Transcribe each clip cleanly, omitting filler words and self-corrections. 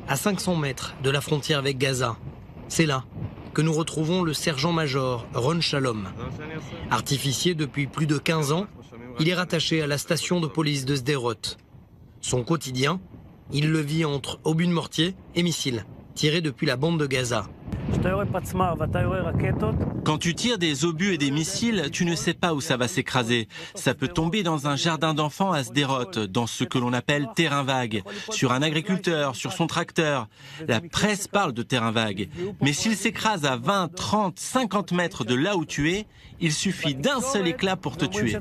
à 500 mètres de la frontière avec Gaza. C'est là que nous retrouvons le sergent-major Ron Shalom. Artificier depuis plus de 15 ans, il est rattaché à la station de police de Sderot. Son quotidien, il le vit entre obus de mortier et missiles, tirés depuis la bande de Gaza. Quand tu tires des obus et des missiles, tu ne sais pas où ça va s'écraser. Ça peut tomber dans un jardin d'enfants à Sderot, dans ce que l'on appelle terrain vague, sur un agriculteur, sur son tracteur. La presse parle de terrain vague. Mais s'il s'écrase à 20, 30, 50 mètres de là où tu es, il suffit d'un seul éclat pour te tuer.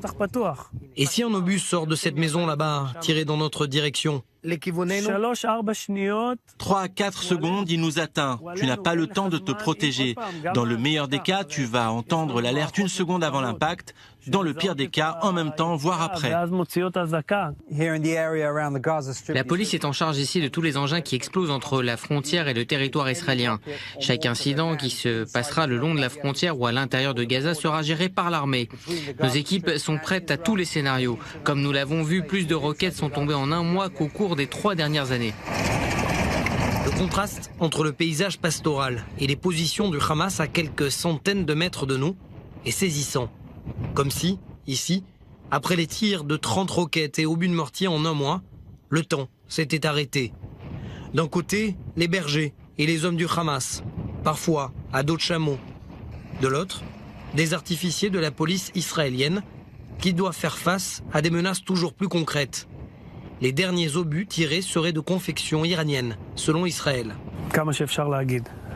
Et si un obus sort de cette maison là-bas, tiré dans notre direction ? 3 à 4 secondes, il nous atteint. Tu n'as pas le temps de te protéger. Dans le meilleur des cas, tu vas entendre l'alerte 1 seconde avant l'impact. Dans le pire des cas, en même temps, voire après. La police est en charge ici de tous les engins qui explosent entre la frontière et le territoire israélien. Chaque incident qui se passera le long de la frontière ou à l'intérieur de Gaza sera géré par l'armée. Nos équipes sont prêtes à tous les scénarios. Comme nous l'avons vu, plus de roquettes sont tombées en un mois qu'au cours des 3 dernières années. Le contraste entre le paysage pastoral et les positions du Hamas à quelques centaines de mètres de nous est saisissant. Comme si, ici, après les tirs de 30 roquettes et obus de mortier en un mois, le temps s'était arrêté. D'un côté, les bergers et les hommes du Hamas, parfois à dos de chameau. De l'autre, des artificiers de la police israélienne qui doivent faire face à des menaces toujours plus concrètes. Les derniers obus tirés seraient de confection iranienne, selon Israël.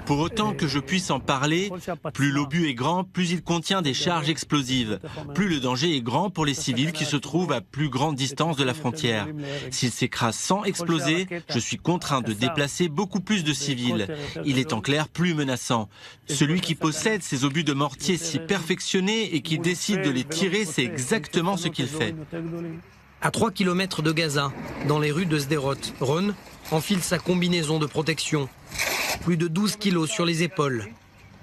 Pour autant que je puisse en parler, plus l'obus est grand, plus il contient des charges explosives. Plus le danger est grand pour les civils qui se trouvent à plus grande distance de la frontière. S'il s'écrase sans exploser, je suis contraint de déplacer beaucoup plus de civils. Il est en clair plus menaçant. Celui qui possède ces obus de mortier si perfectionnés et qui décide de les tirer, c'est exactement ce qu'il fait. À 3 km de Gaza, dans les rues de Sderot, Ron enfile sa combinaison de protection. Plus de 12 kilos sur les épaules.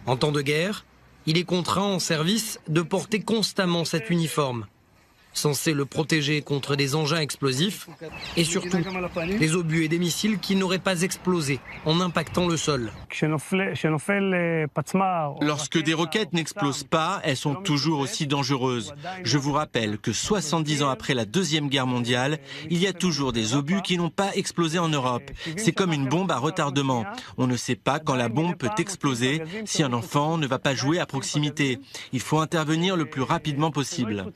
En temps de guerre, il est contraint en service de porter constamment cet uniforme, censé le protéger contre des engins explosifs et surtout des obus et des missiles qui n'auraient pas explosé en impactant le sol. Lorsque des roquettes n'explosent pas, elles sont toujours aussi dangereuses. Je vous rappelle que 70 ans après la Deuxième Guerre mondiale, il y a toujours des obus qui n'ont pas explosé en Europe. C'est comme une bombe à retardement. On ne sait pas quand la bombe peut exploser si un enfant ne va pas jouer à proximité. Il faut intervenir le plus rapidement possible.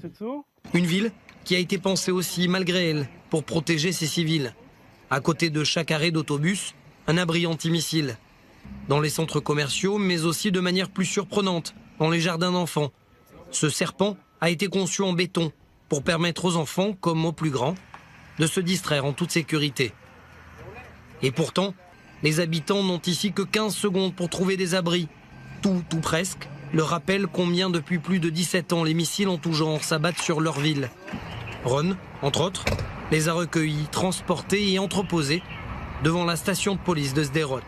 Une ville qui a été pensée aussi, malgré elle, pour protéger ses civils. À côté de chaque arrêt d'autobus, un abri antimissile. Dans les centres commerciaux, mais aussi de manière plus surprenante, dans les jardins d'enfants. Ce serpent a été conçu en béton pour permettre aux enfants, comme aux plus grands, de se distraire en toute sécurité. Et pourtant, les habitants n'ont ici que 15 secondes pour trouver des abris. Tout ou presque, le rappelle combien depuis plus de 17 ans les missiles en tout genre s'abattent sur leur ville. Ron, entre autres, les a recueillis, transportés et entreposés devant la station de police de Sderot.